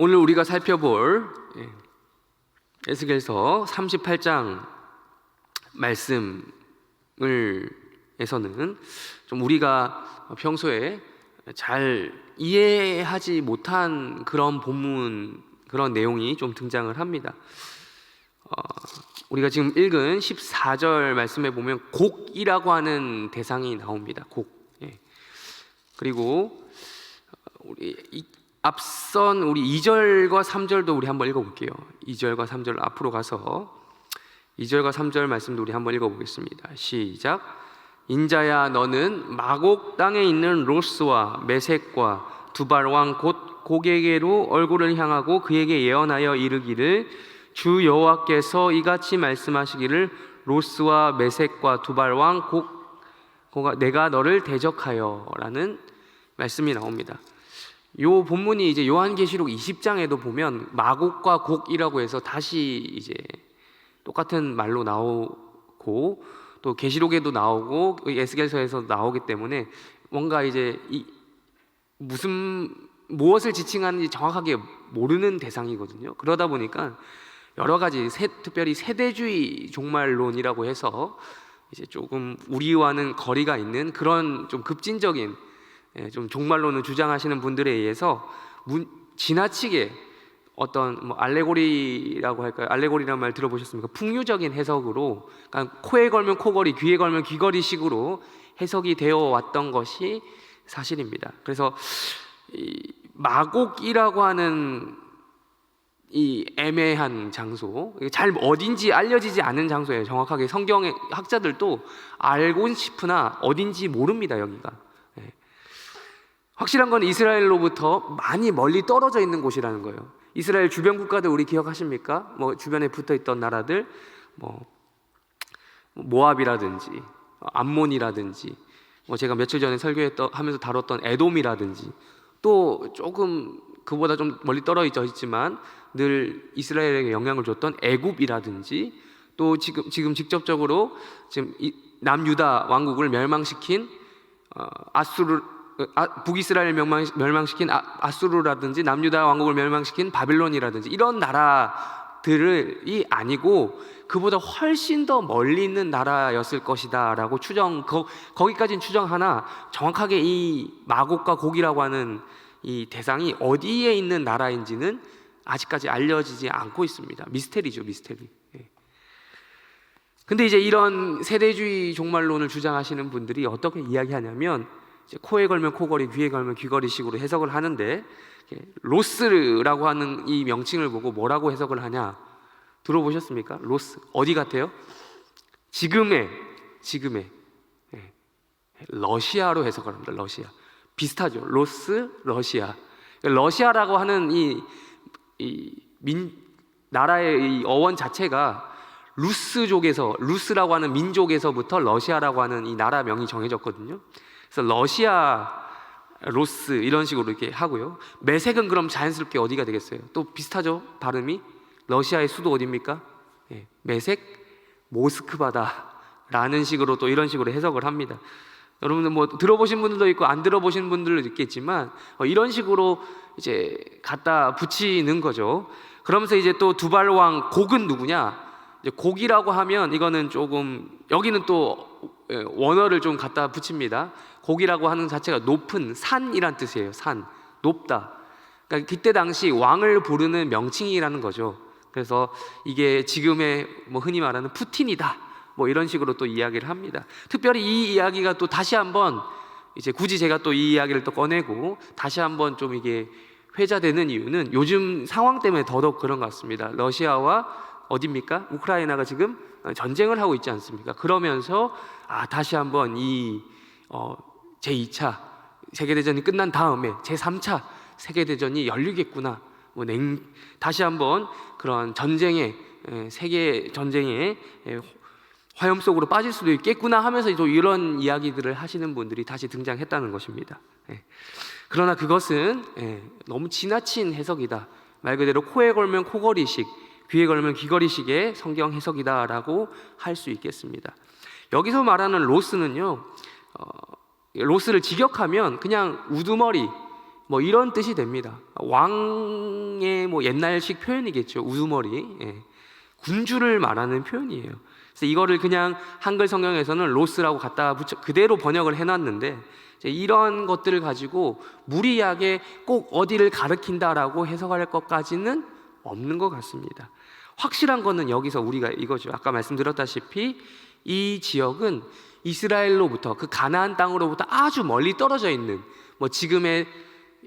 오늘 우리가 살펴볼 에스겔서 38장 말씀에서는 좀 우리가 평소에 잘 이해하지 못한 그런 본문, 그런 내용이 좀 등장을 합니다. 우리가 지금 읽은 14절 말씀에 보면 곡이라고 하는 대상이 나옵니다. 곡. 그리고 앞선 우리 2절과 3절도 우리 한번 읽어볼게요. 2절과 3절 앞으로 가서 2절과 3절 말씀도 우리 한번 읽어보겠습니다. 시작. 인자야, 너는 마곡 땅에 있는 로스와 메섹과 두발 왕 곧 곡에게로 얼굴을 향하고 그에게 예언하여 이르기를, 주 여호와께서 이같이 말씀하시기를, 로스와 메섹과 두발 왕 곡 내가 너를 대적하여 라는 말씀이 나옵니다. 요 본문이 이제 요한계시록 20장에도 보면 마곡과 곡이라고 해서 다시 이제 똑같은 말로 나오고, 또 계시록에도 나오고 에스겔서에서 나오기 때문에 뭔가 이제 무엇을 지칭하는지 정확하게 모르는 대상이거든요. 그러다 보니까 여러 가지 특별히 세대주의 종말론이라고 해서 이제 조금 우리와는 거리가 있는 그런 좀 급진적인 좀 종말론을 주장하시는 분들에 의해서 지나치게 어떤 알레고리라고 할까요? 알레고리라는 말 들어보셨습니까? 풍류적인 해석으로, 그러니까 코에 걸면 코걸이, 귀에 걸면 귀걸이식으로 해석이 되어 왔던 것이 사실입니다. 그래서 이 마곡이라고 하는 이 애매한 장소, 잘 어딘지 알려지지 않은 장소예요. 정확하게 성경의 학자들도 알고 싶으나 어딘지 모릅니다. 여기가 확실한 건 이스라엘로부터 많이 멀리 떨어져 있는 곳이라는 거예요. 이스라엘 주변 국가들 우리 기억하십니까? 주변에 붙어있던 나라들, 모압이라든지 암몬이라든지, 제가 며칠 전에 설교하면서 다뤘던 에돔이라든지, 또 조금 그보다 좀 멀리 떨어져 있지만 늘 이스라엘에게 영향을 줬던 애굽이라든지, 또 지금 직접적으로 지금 남유다 왕국을 멸망시킨 북이스라엘 멸망시킨 아수르라든지, 남유다 왕국을 멸망시킨 바빌론이라든지, 이런 나라들이 아니고 그보다 훨씬 더 멀리 있는 나라였을 것이다 라고 거기까지는 추정하나, 정확하게 이 마곡과 곡이라고 하는 이 대상이 어디에 있는 나라인지는 아직까지 알려지지 않고 있습니다. 미스테리죠, 미스테리. 근데 이제 이런 세대주의 종말론을 주장하시는 분들이 어떻게 이야기하냐면, 코에 걸면 코걸이, 귀에 걸면 귀걸이식으로 해석을 하는데, 로스라고 하는 이 명칭을 보고 뭐라고 해석을 하냐 들어보셨습니까? 로스 어디 같아요? 지금의 러시아로 해석을 합니다. 러시아 비슷하죠. 로스, 러시아. 러시아라고 하는 나라의 이 어원 자체가 루스라고 하는 민족에서부터 러시아라고 하는 이 나라명이 정해졌거든요. 그래서 러시아, 로스 이런 식으로 이렇게 하고요. 메색은 그럼 자연스럽게 어디가 되겠어요? 또 비슷하죠, 발음이. 러시아의 수도 어디입니까? 메색, 모스크바다 라는 식으로 또 이런 식으로 해석을 합니다. 여러분들 들어보신 분들도 있고 안 들어보신 분들도 있겠지만 이런 식으로 이제 갖다 붙이는 거죠. 그러면서 이제 또 두발왕 곡은 누구냐? 이제 곡이라고 하면 이거는 조금, 여기는 또 원어를 좀 갖다 붙입니다. 곡이라고 하는 자체가 높은 산이란 뜻이에요. 산, 높다. 그러니까 그때 당시 왕을 부르는 명칭이라는 거죠. 그래서 이게 지금의 흔히 말하는 푸틴이다, 이런 식으로 또 이야기를 합니다. 특별히 이 이야기가 또 다시 한번 이제 굳이 제가 또 이 이야기를 또 꺼내고 다시 한번 좀 이게 회자되는 이유는 요즘 상황 때문에 더더욱 그런 것 같습니다. 러시아와 어디입니까? 우크라이나가 지금 전쟁을 하고 있지 않습니까? 그러면서 다시 한번 이 제2차 세계대전이 끝난 다음에 제3차 세계대전이 열리겠구나, 다시 한번 그런 세계 전쟁의 화염 속으로 빠질 수도 있겠구나 하면서 또 이런 이야기들을 하시는 분들이 다시 등장했다는 것입니다. 그러나 그것은 너무 지나친 해석이다. 말 그대로 코에 걸면 코걸이식, 귀에 걸면 귀걸이식의 성경 해석이다라고 할 수 있겠습니다. 여기서 말하는 로스는요, 로스를 직역하면 그냥 우두머리, 뭐 이런 뜻이 됩니다. 왕의 뭐 옛날식 표현이겠죠. 우두머리, 군주를 말하는 표현이에요. 그래서 이거를 그냥 한글 성경에서는 로스라고 갖다 붙여 그대로 번역을 해놨는데, 이런 것들을 가지고 무리하게 꼭 어디를 가리킨다라고 해석할 것까지는 없는 것 같습니다. 확실한 거는 여기서 우리가 이거죠. 아까 말씀드렸다시피 이 지역은 이스라엘로부터, 그 가나안 땅으로부터 아주 멀리 떨어져 있는, 뭐 지금의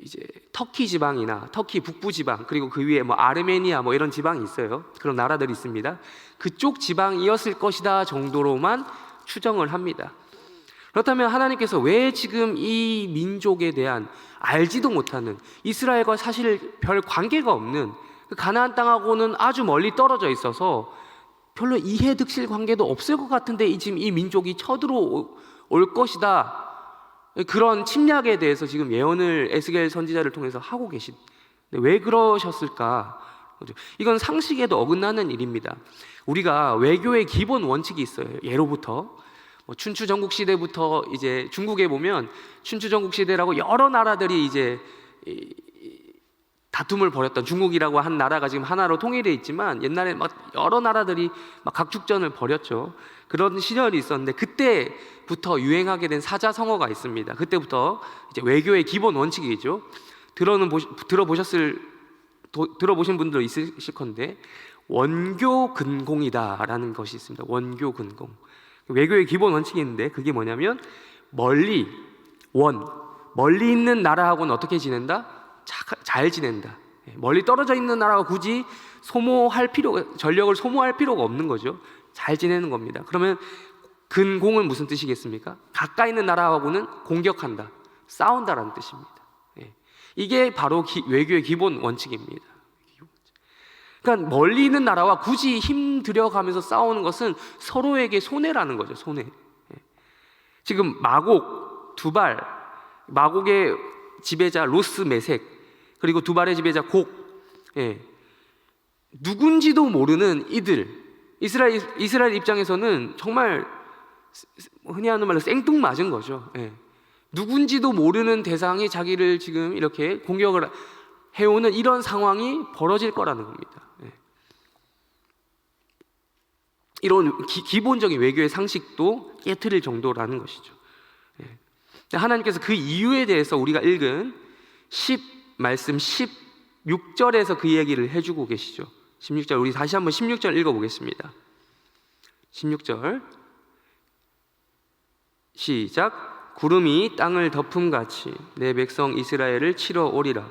이제 터키 지방이나 터키 북부 지방, 그리고 그 위에 뭐 아르메니아 뭐 이런 지방이 있어요. 그런 나라들이 있습니다. 그쪽 지방이었을 것이다 정도로만 추정을 합니다. 그렇다면 하나님께서 왜 지금 이 민족에 대한 알지도 못하는, 이스라엘과 사실 별 관계가 없는 그 가나안 땅하고는 아주 멀리 떨어져 있어서 별로 이해득실 관계도 없을 것 같은데 지금 이 민족이 쳐들어올 것이다, 그런 침략에 대해서 지금 예언을 에스겔 선지자를 통해서 하고 계신, 왜 그러셨을까? 이건 상식에도 어긋나는 일입니다. 우리가 외교의 기본 원칙이 있어요. 예로부터 춘추 전국 시대부터 이제 중국에 보면 춘추 전국 시대라고 여러 나라들이 이제 다툼을 벌였던, 중국이라고 한 나라가 지금 하나로 통일돼 있지만 옛날에 막 여러 나라들이 막 각축전을 벌였죠. 그런 시절이 있었는데 그때부터 유행하게 된 사자성어가 있습니다. 그때부터 이제 외교의 기본 원칙이죠. 들어보신 분들 있으실 건데 원교 근공이다라는 것이 있습니다. 원교 근공. 외교의 기본 원칙이 있는데 그게 뭐냐면 멀리 있는 나라하고는 어떻게 지낸다? 잘 지낸다. 멀리 떨어져 있는 나라가 굳이 전력을 소모할 필요가 없는 거죠. 잘 지내는 겁니다. 그러면 근공은 무슨 뜻이겠습니까? 가까이 있는 나라하고는 공격한다, 싸운다라는 뜻입니다. 이게 바로 외교의 기본 원칙입니다. 그러니까 멀리 있는 나라와 굳이 힘 들여가면서 싸우는 것은 서로에게 손해라는 거죠. 손해. 지금 마곡, 두발, 마곡의 지배자 로스 메색, 그리고 두발의 지배자 곡, 누군지도 모르는 이들, 이스라엘 입장에서는 정말 흔히 하는 말로 생뚱맞은 거죠. 누군지도 모르는 대상이 자기를 지금 이렇게 공격을 해오는 이런 상황이 벌어질 거라는 겁니다. 이런 기본적인 외교의 상식도 깨트릴 정도라는 것이죠. 하나님께서 그 이유에 대해서 우리가 읽은 말씀 16절에서 그 얘기를 해주고 계시죠. 16절, 우리 다시 한번 16절 읽어보겠습니다. 16절 시작. 구름이 땅을 덮음같이 내 백성 이스라엘을 치러 오리라.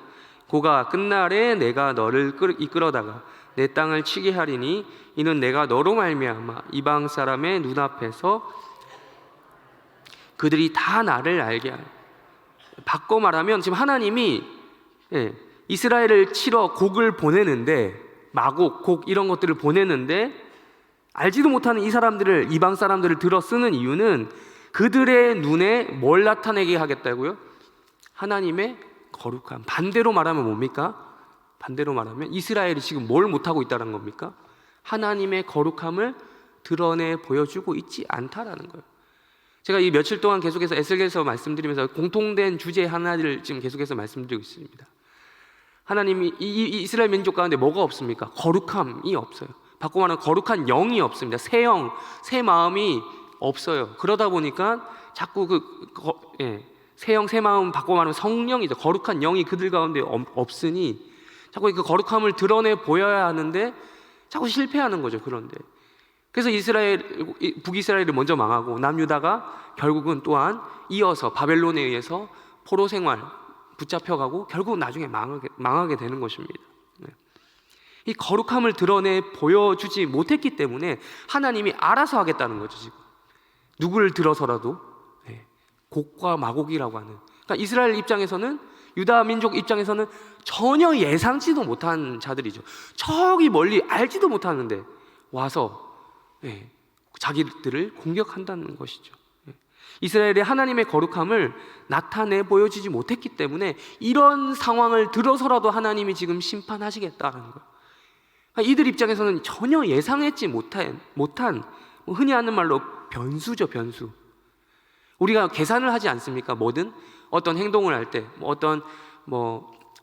고가 끝날에 내가 너를 이끌어다가 내 땅을 치게 하리니 이는 내가 너로 말미암아 이방 사람의 눈앞에서 그들이 다 나를 알게 하리. 바꿔 말하면 지금 하나님이 이스라엘을 치러 곡을 보내는데, 마곡, 곡 이런 것들을 보내는데 알지도 못하는 이 사람들을, 이방 사람들을 들어 쓰는 이유는 그들의 눈에 뭘 나타내게 하겠다고요? 하나님의 거룩함. 반대로 말하면 뭡니까? 반대로 말하면 이스라엘이 지금 뭘 못하고 있다는 겁니까? 하나님의 거룩함을 드러내 보여주고 있지 않다라는 거예요. 제가 이 며칠 동안 계속해서 에스겔서 말씀드리면서 공통된 주제 하나를 지금 계속해서 말씀드리고 있습니다. 하나님이 이 이스라엘 민족 가운데 뭐가 없습니까? 거룩함이 없어요. 바꿔 말하면 거룩한 영이 없습니다. 새 마음이 없어요. 그러다 보니까 자꾸 새 영, 새 마음, 바꿔 말하면 성령이죠. 거룩한 영이 그들 가운데 없으니 자꾸 그 거룩함을 드러내 보여야 하는데 자꾸 실패하는 거죠. 그런데 그래서 북이스라엘이 먼저 망하고 남유다가 결국은 또한 이어서 바벨론에 의해서 포로 생활 붙잡혀가고 결국 나중에 망하게 되는 것입니다. 이 거룩함을 드러내 보여주지 못했기 때문에 하나님이 알아서 하겠다는 거죠. 지금 누구를 들어서라도 곡과 마곡이라고 하는, 그러니까 이스라엘 입장에서는, 유다 민족 입장에서는 전혀 예상치도 못한 자들이죠. 저기 멀리 알지도 못하는데 와서 자기들을 공격한다는 것이죠. 이스라엘의 하나님의 거룩함을 나타내 보여주지 못했기 때문에 이런 상황을 들어서라도 하나님이 지금 심판하시겠다는 거예요. 그러니까 이들 입장에서는 전혀 예상했지 못한 흔히 하는 말로 변수죠, 변수. 우리가 계산을 하지 않습니까? 뭐든 어떤 행동을 할 때, 어떤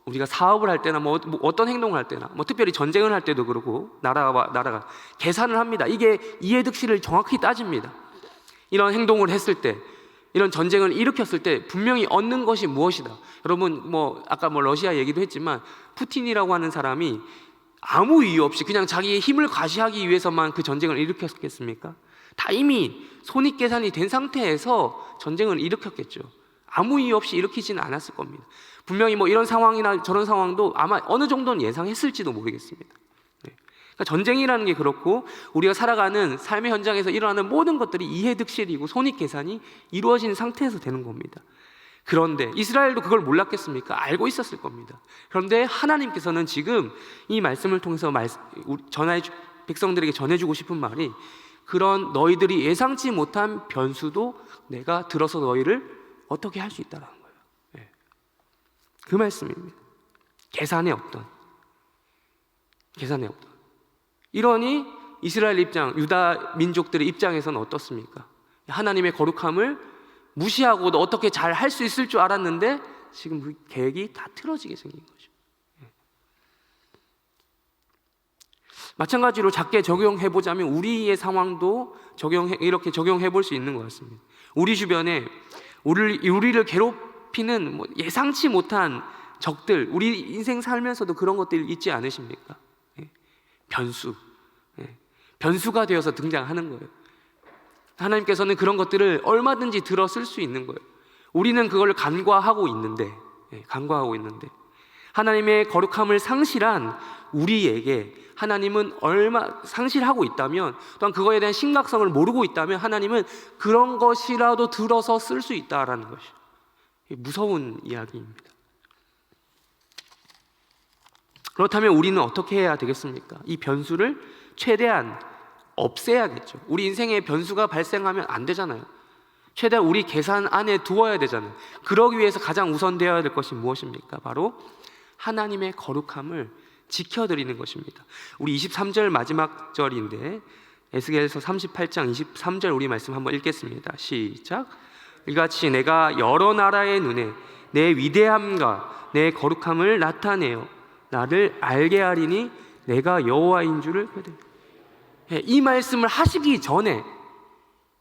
우리가 사업을 할 때나 어떤 행동을 할 때나 특별히 전쟁을 할 때도 그렇고 나라가 계산을 합니다. 이게 이해득실을 정확히 따집니다. 이런 행동을 했을 때, 이런 전쟁을 일으켰을 때 분명히 얻는 것이 무엇이다. 여러분 아까 러시아 얘기도 했지만 푸틴이라고 하는 사람이 아무 이유 없이 그냥 자기의 힘을 과시하기 위해서만 그 전쟁을 일으켰겠습니까? 다 이미 손익계산이 된 상태에서 전쟁을 일으켰겠죠. 아무 이유 없이 일으키지는 않았을 겁니다. 분명히 이런 상황이나 저런 상황도 아마 어느 정도는 예상했을지도 모르겠습니다. 그러니까 전쟁이라는 게 그렇고 우리가 살아가는 삶의 현장에서 일어나는 모든 것들이 이해득실이고 손익계산이 이루어진 상태에서 되는 겁니다. 그런데 이스라엘도 그걸 몰랐겠습니까? 알고 있었을 겁니다. 그런데 하나님께서는 지금 이 말씀을 통해서 백성들에게 전해주고 싶은 말이, 그런 너희들이 예상치 못한 변수도 내가 들어서 너희를 어떻게 할 수 있다는 거예요. 그 말씀입니다. 계산의 없던. 이러니 이스라엘 입장, 유다 민족들의 입장에서는 어떻습니까? 하나님의 거룩함을 무시하고도 어떻게 잘 할 수 있을 줄 알았는데 지금 그 계획이 다 틀어지게 생긴 거죠. 마찬가지로 작게 적용해보자면 우리의 상황도 이렇게 적용해볼 수 있는 것 같습니다. 우리 주변에 우리를 괴롭히는 예상치 못한 적들, 우리 인생 살면서도 그런 것들 있지 않으십니까? 변수가 되어서 등장하는 거예요. 하나님께서는 그런 것들을 얼마든지 들어 쓸 수 있는 거예요. 우리는 그걸 간과하고 있는데 하나님의 거룩함을 상실한 우리에게 하나님은 상실하고 있다면, 또한 그거에 대한 심각성을 모르고 있다면 하나님은 그런 것이라도 들어서 쓸 수 있다라는 것이죠. 무서운 이야기입니다. 그렇다면 우리는 어떻게 해야 되겠습니까? 이 변수를 최대한 없애야겠죠. 우리 인생에 변수가 발생하면 안 되잖아요. 최대한 우리 계산 안에 두어야 되잖아요. 그러기 위해서 가장 우선되어야 될 것이 무엇입니까? 바로 하나님의 거룩함을 지켜드리는 것입니다. 우리 23절 마지막 절인데 에스겔서 38장 23절 우리 말씀 한번 읽겠습니다. 시작. 이같이 내가 여러 나라의 눈에 내 위대함과 내 거룩함을 나타내어 나를 알게 하리니 내가 여호와인 줄을 이 말씀을 하시기 전에,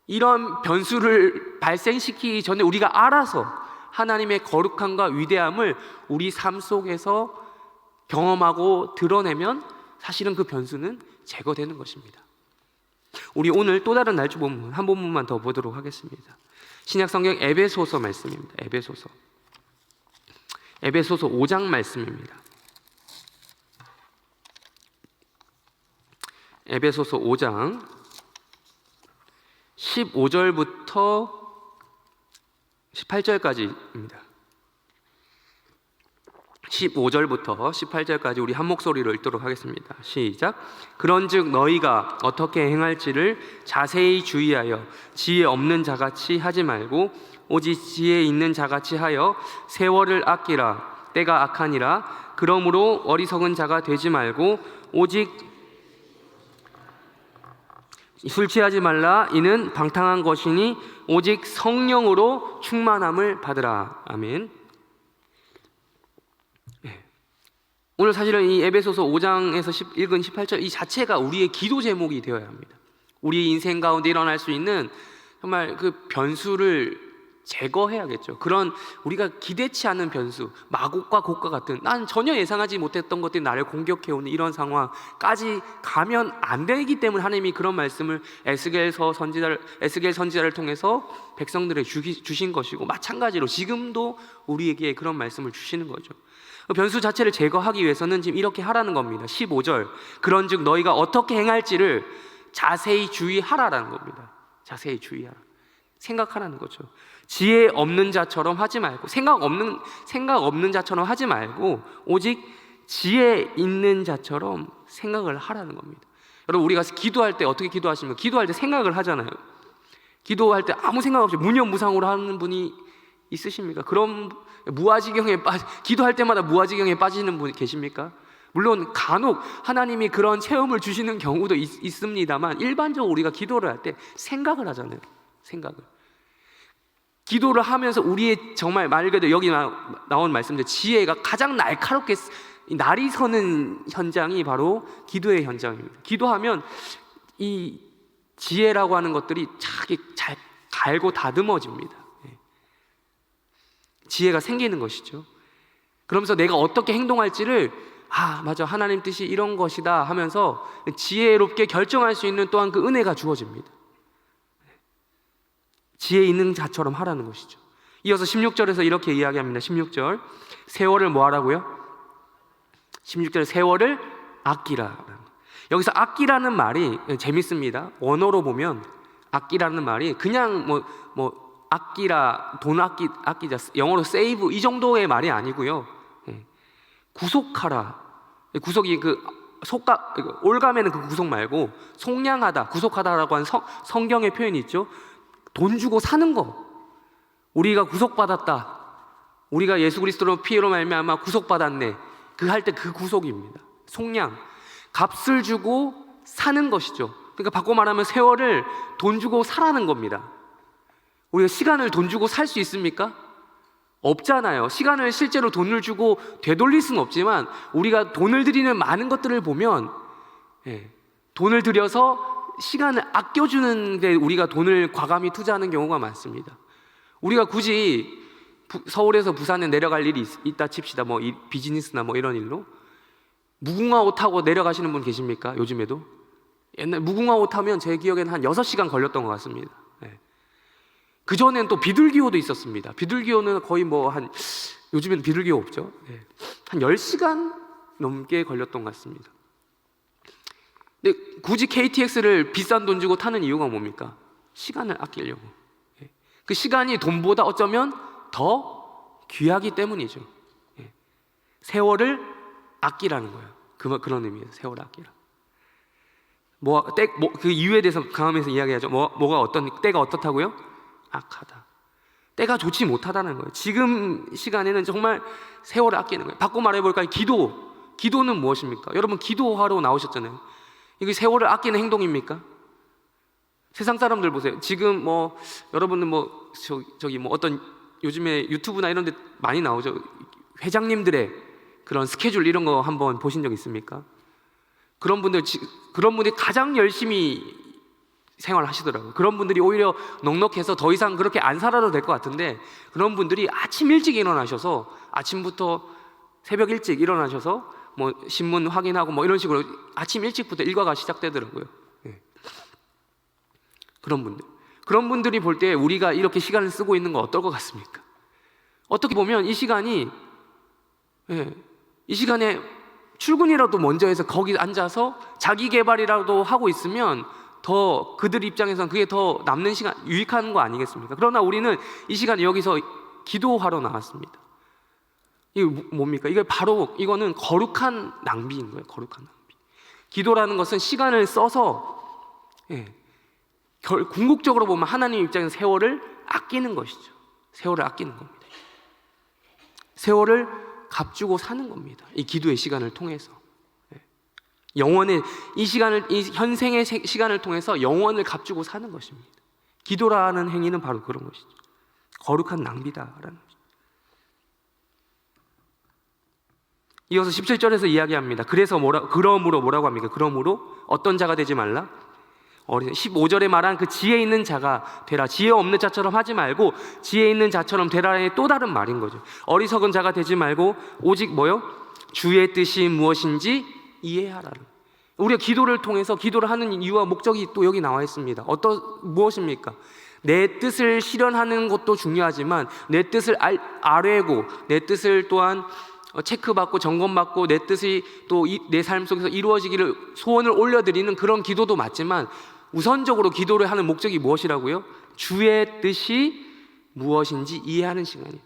이런 변수를 발생시키기 전에 우리가 알아서 하나님의 거룩함과 위대함을 우리 삶 속에서 경험하고 드러내면 사실은 그 변수는 제거되는 것입니다. 우리 오늘 또 다른 날주 본문 한 본문만 더 보도록 하겠습니다. 신약성경 에베소서 말씀입니다. 에베소서 5장 말씀입니다. 에베소서 5장 15절부터 18절까지입니다. 15절부터 18절까지 우리 한 목소리로 읽도록 하겠습니다. 시작. 그런즉 너희가 어떻게 행할지를 자세히 주의하여 지혜 없는 자같이 하지 말고 오직 지혜 있는 자같이 하여 세월을 아끼라. 때가 악하니라. 그러므로 어리석은 자가 되지 말고 오직 술 취하지 말라. 이는 방탕한 것이니 오직 성령으로 충만함을 받으라. 아멘. 오늘 사실은 이 에베소서 5장에서 읽은 18절 이 자체가 우리의 기도 제목이 되어야 합니다. 우리 인생 가운데 일어날 수 있는 정말 그 변수를 제거해야겠죠. 그런 우리가 기대치 않은 변수, 마곡과 곡과 같은, 난 전혀 예상하지 못했던 것들이 나를 공격해오는 이런 상황까지 가면 안 되기 때문에 하나님이 그런 말씀을 에스겔 선지자를 통해서 백성들에게 주신 것이고, 마찬가지로 지금도 우리에게 그런 말씀을 주시는 거죠. 변수 자체를 제거하기 위해서는 지금 이렇게 하라는 겁니다. 15절. 그런즉 너희가 어떻게 행할지를 자세히 주의하라라는 겁니다. 자세히 주의하라. 생각하라는 거죠. 지혜 없는 자처럼 하지 말고, 생각 없는 자처럼 하지 말고 오직 지혜 있는 자처럼 생각을 하라는 겁니다. 여러분, 우리가 기도할 때 어떻게 기도하십니까? 기도할 때 생각을 하잖아요. 기도할 때 아무 생각 없이 무념무상으로 하는 분이 있으십니까? 그럼 기도할 때마다 무아지경에 빠지는 분 계십니까? 물론 간혹 하나님이 그런 체험을 주시는 경우도 있습니다만, 일반적으로 우리가 기도를 할 때 생각을 하잖아요. 기도를 하면서 우리의 정말 말 그대로 여기 나온 말씀들 지혜가 가장 날카롭게 날이 서는 현장이 바로 기도의 현장입니다. 기도하면 이 지혜라고 하는 것들이 잘 갈고 다듬어집니다. 지혜가 생기는 것이죠. 그러면서 내가 어떻게 행동할지를 맞아, 하나님 뜻이 이런 것이다 하면서 지혜롭게 결정할 수 있는 또한 그 은혜가 주어집니다. 지혜 있는 자처럼 하라는 것이죠. 이어서 16절에서 이렇게 이야기합니다. 16절 세월을 뭐 하라고요? 16절 세월을 아끼라. 여기서 아끼라는 말이 재밌습니다. 원어로 보면 아끼라는 말이 그냥 뭐 아끼라, 돈 아끼자, 영어로 save 이 정도의 말이 아니고요. 구속하라. 구속이 올가매는 그 구속 말고 속량하다, 구속하다라고 하는 성경의 표현이 있죠. 돈 주고 사는 거. 우리가 구속받았다. 우리가 예수 그리스도로 피로 말미암아 구속받았네. 할 때 그 구속입니다. 속량. 값을 주고 사는 것이죠. 그러니까 바꿔 말하면 세월을 돈 주고 사라는 겁니다. 우리가 시간을 돈 주고 살 수 있습니까? 없잖아요. 시간을 실제로 돈을 주고 되돌릴 수는 없지만 우리가 돈을 들이는 많은 것들을 보면 돈을 들여서 시간을 아껴주는 데 우리가 돈을 과감히 투자하는 경우가 많습니다. 우리가 굳이 서울에서 부산에 내려갈 일이 있다 칩시다. 뭐 비즈니스나 뭐 이런 일로 무궁화 옷 타고 내려가시는 분 계십니까? 요즘에도? 옛날 무궁화 옷 타면 제 기억에는 한 6시간 걸렸던 것 같습니다. 그전엔 또 비둘기호도 있었습니다. 비둘기호는 거의 요즘에는 비둘기호 없죠. 한 10시간 넘게 걸렸던 것 같습니다. 근데 굳이 KTX를 비싼 돈 주고 타는 이유가 뭡니까? 시간을 아끼려고. 그 시간이 돈보다 어쩌면 더 귀하기 때문이죠. 세월을 아끼라는 거예요. 그런 의미예요. 세월을 아끼라. 그 이유에 대해서 강하면서 이야기하죠. 때가 어떻다고요? 악하다. 때가 좋지 못하다는 거예요. 지금 시간에는 정말 세월을 아끼는 거예요. 바꿔 말해볼까요? 기도는 무엇입니까? 여러분 기도하러 나오셨잖아요. 이게 세월을 아끼는 행동입니까? 세상 사람들 보세요. 지금 여러분은 어떤 요즘에 유튜브나 이런 데 많이 나오죠. 회장님들의 그런 스케줄 이런 거 한번 보신 적 있습니까? 그런 분들이 가장 열심히 생활하시더라고요. 그런 분들이 오히려 넉넉해서 더 이상 그렇게 안 살아도 될 것 같은데 그런 분들이 아침 일찍 일어나셔서 아침부터 새벽 일찍 일어나셔서 신문 확인하고 이런 식으로 아침 일찍부터 일과가 시작되더라고요. 그런 분들이 볼 때 우리가 이렇게 시간을 쓰고 있는 건 어떨 것 같습니까? 어떻게 보면 이 시간에 출근이라도 먼저 해서 거기 앉아서 자기 개발이라도 하고 있으면 더 그들 입장에서는 그게 더 남는 시간, 유익한 거 아니겠습니까? 그러나 우리는 이 시간에 여기서 기도하러 나왔습니다. 이게 뭡니까? 이거는 거룩한 낭비인 거예요. 거룩한 낭비. 기도라는 것은 시간을 써서 궁극적으로 보면 하나님 입장에서 세월을 아끼는 것이죠. 세월을 아끼는 겁니다. 세월을 값주고 사는 겁니다. 이 기도의 시간을 통해서 영원의 이 현생의 시간을 통해서 영원을 값주고 사는 것입니다. 기도라는 행위는 바로 그런 것이죠. 거룩한 낭비다라는 것이죠. 이어서 17절에서 이야기합니다. 그러므로 뭐라고 합니까? 그러므로 어떤 자가 되지 말라? 15절에 말한 그 지혜 있는 자가 되라. 지혜 없는 자처럼 하지 말고 지혜 있는 자처럼 되라의 또 다른 말인 거죠. 어리석은 자가 되지 말고 오직 주의 뜻이 무엇인지 이해하라는. 우리가 기도를 통해서 기도를 하는 이유와 목적이 또 여기 나와 있습니다. 무엇입니까? 내 뜻을 실현하는 것도 중요하지만 내 뜻을 아뢰고 내 뜻을 또한 체크받고 점검받고 내 뜻이 또 내 삶 속에서 이루어지기를 소원을 올려드리는 그런 기도도 맞지만 우선적으로 기도를 하는 목적이 무엇이라고요? 주의 뜻이 무엇인지 이해하는 시간이에요.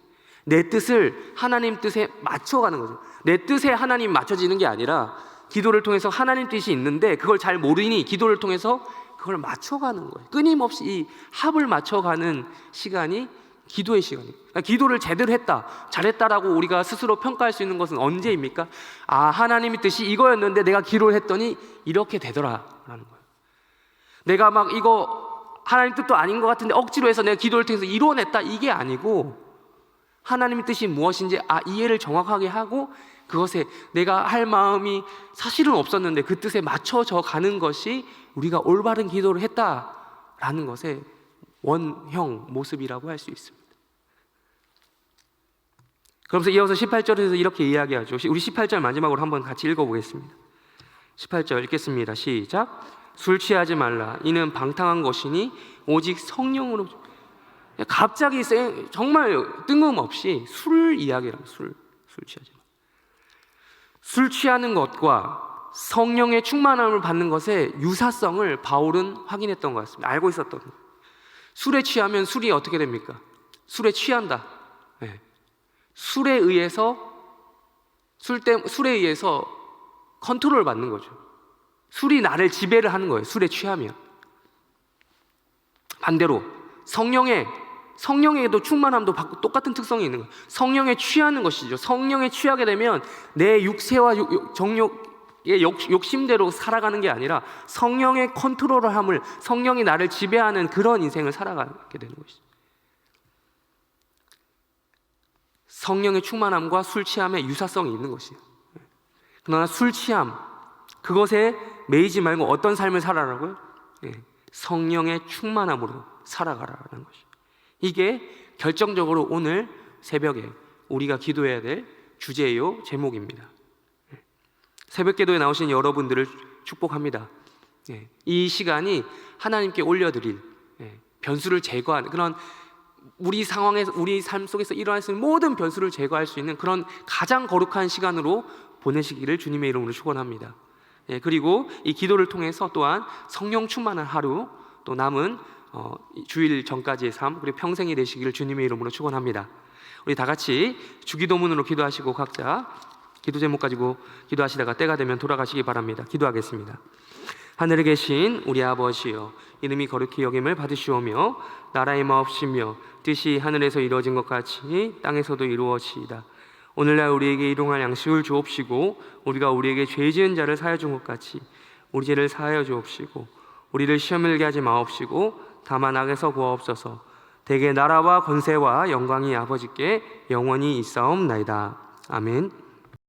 내 뜻을 하나님 뜻에 맞춰가는 거죠. 내 뜻에 하나님 맞춰지는 게 아니라 기도를 통해서 하나님 뜻이 있는데 그걸 잘 모르니 기도를 통해서 그걸 맞춰가는 거예요. 끊임없이 이 합을 맞춰가는 시간이 기도의 시간이에요. 그러니까 기도를 제대로 했다, 잘했다라고 우리가 스스로 평가할 수 있는 것은 언제입니까? 하나님의 뜻이 이거였는데 내가 기도를 했더니 이렇게 되더라라는 거예요. 내가 이거 하나님 뜻도 아닌 것 같은데 억지로 해서 내가 기도를 통해서 이루어냈다, 이게 아니고 하나님의 뜻이 무엇인지 이해를 정확하게 하고 그것에 내가 할 마음이 사실은 없었는데 그 뜻에 맞춰져 가는 것이 우리가 올바른 기도를 했다라는 것의 원형 모습이라고 할 수 있습니다. 그러면서 이어서 18절에서 이렇게 이야기하죠. 우리 18절 마지막으로 한번 같이 읽어보겠습니다. 18절 읽겠습니다. 시작. 술 취하지 말라. 이는 방탕한 것이니 오직 성령으로. 갑자기 정말 뜬금없이 술 이야기라고. 술 취하지 말라. 술 취하는 것과 성령의 충만함을 받는 것의 유사성을 바울은 확인했던 것 같습니다. 알고 있었던 거예요. 술에 취하면 술이 어떻게 됩니까? 술에 취한다. 네. 술에 의해서 컨트롤을 받는 거죠. 술이 나를 지배를 하는 거예요. 술에 취하면. 반대로 성령에도 충만함도 받고 똑같은 특성이 있는 거예요. 성령에 취하는 것이죠. 성령에 취하게 되면 내 육체와 정욕의 욕심대로 살아가는 게 아니라 성령의 컨트롤을 함을, 성령이 나를 지배하는 그런 인생을 살아가게 되는 것이죠. 성령의 충만함과 술 취함의 유사성이 있는 것이에요. 그러나 술 취함, 그것에 매이지 말고 어떤 삶을 살아라고요? 성령의 충만함으로 살아가라는 것이에요. 이게 결정적으로 오늘 새벽에 우리가 기도해야 될 주제요, 제목입니다. 새벽 기도에 나오신 여러분들을 축복합니다. 이 시간이 하나님께 올려드릴 변수를 제거하는 그런 우리 상황에서, 우리 삶 속에서 일어날 수 있는 모든 변수를 제거할 수 있는 그런 가장 거룩한 시간으로 보내시기를 주님의 이름으로 축원합니다. 그리고 이 기도를 통해서 또한 성령 충만한 하루, 또 남은 주일 전까지의 삶, 그리고 평생이 되시기를 주님의 이름으로 축원합니다. 우리 다 같이 주기도문으로 기도하시고 각자 기도 제목 가지고 기도하시다가 때가 되면 돌아가시기 바랍니다. 기도하겠습니다. 하늘에 계신 우리 아버지여, 이름이 거룩히 여김을 받으시오며 나라의 마옵시며 뜻이 하늘에서 이루어진 것 같이 땅에서도 이루어지이다. 오늘날 우리에게 일용할 양식을 주옵시고 우리가 우리에게 죄 지은 자를 사하여 준 것 같이 우리 죄를 사하여 주옵시고 우리를 시험에 들게 하지 마옵시고 다만 악에서 구하옵소서. 대개 나라와 권세와 영광이 아버지께 영원히 있사옵나이다. 아멘.